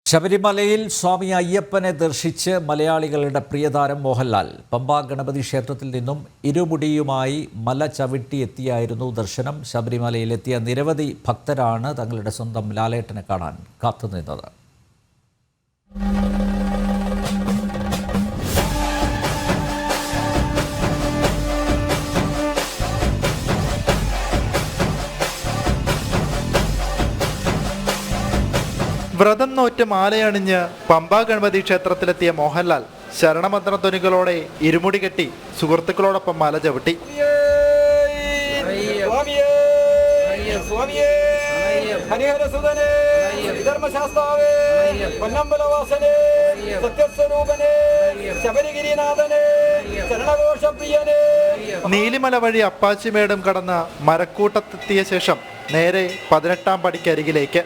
ശബരിമലയിൽ സ്വാമി അയ്യപ്പനെ ദർശിച്ച് മലയാളികളുടെ പ്രിയതാരം മോഹൻലാൽ പമ്പ ഗണപതി ക്ഷേത്രത്തിൽ നിന്നും ഇരുമുടിയുമായി മല ചവിട്ടി എത്തിയായിരുന്നു ദർശനം. ശബരിമലയിലെത്തിയ നിരവധി ഭക്തരാണ് തങ്ങളുടെ സ്വന്തം ലാലേട്ടനെ കാണാൻ കാത്തുനിന്നത്. വ്രതം നോറ്റ് മാലയണിഞ്ഞ് പമ്പ ഗണപതി ക്ഷേത്രത്തിലെത്തിയ മോഹൻലാൽ ശരണമന്ത്രധ്വനികളോടെ ഇരുമുടി കെട്ടി സുഹൃത്തുക്കളോടൊപ്പം മല ചവിട്ടി. നീലിമല വഴി അപ്പാച്ചിമേടും കടന്ന് മരക്കൂട്ടത്തെത്തിയ ശേഷം നേരെ 18ാം പടിക്കരികിലേക്ക്.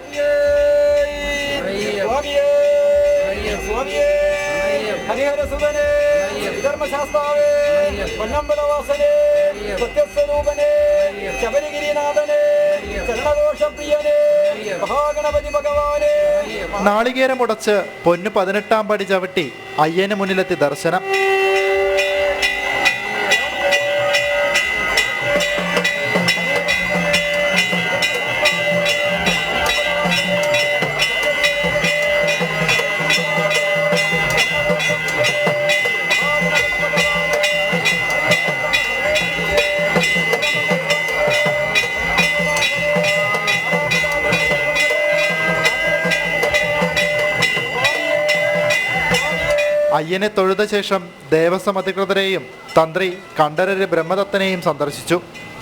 നാളികേരമുടച്ച് പൊന്നു 18ാം പടി ചവിട്ടി അയ്യന് മുന്നിലെത്തി ദർശനം. അയ്യനെ തൊഴുത ശേഷം ദേവസ്വം അധികൃതരെയും തന്ത്രി കണ്ഠരര് ബ്രഹ്മദത്തനെയും സന്ദർശിച്ചു.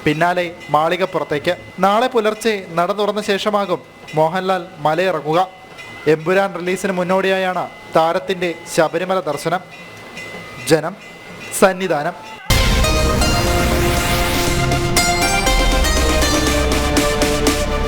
പിന്നാലെ മാളികപ്പുറത്തേക്ക്. നാളെ പുലർച്ചെ നട തുറന്ന ശേഷമാകും മോഹൻലാൽ മലയിറങ്ങുക. എമ്പുരാൻ റിലീസിന് മുന്നോടിയായാണ് താരത്തിൻ്റെ ശബരിമല ദർശനം. ജനം, സന്നിധാനം.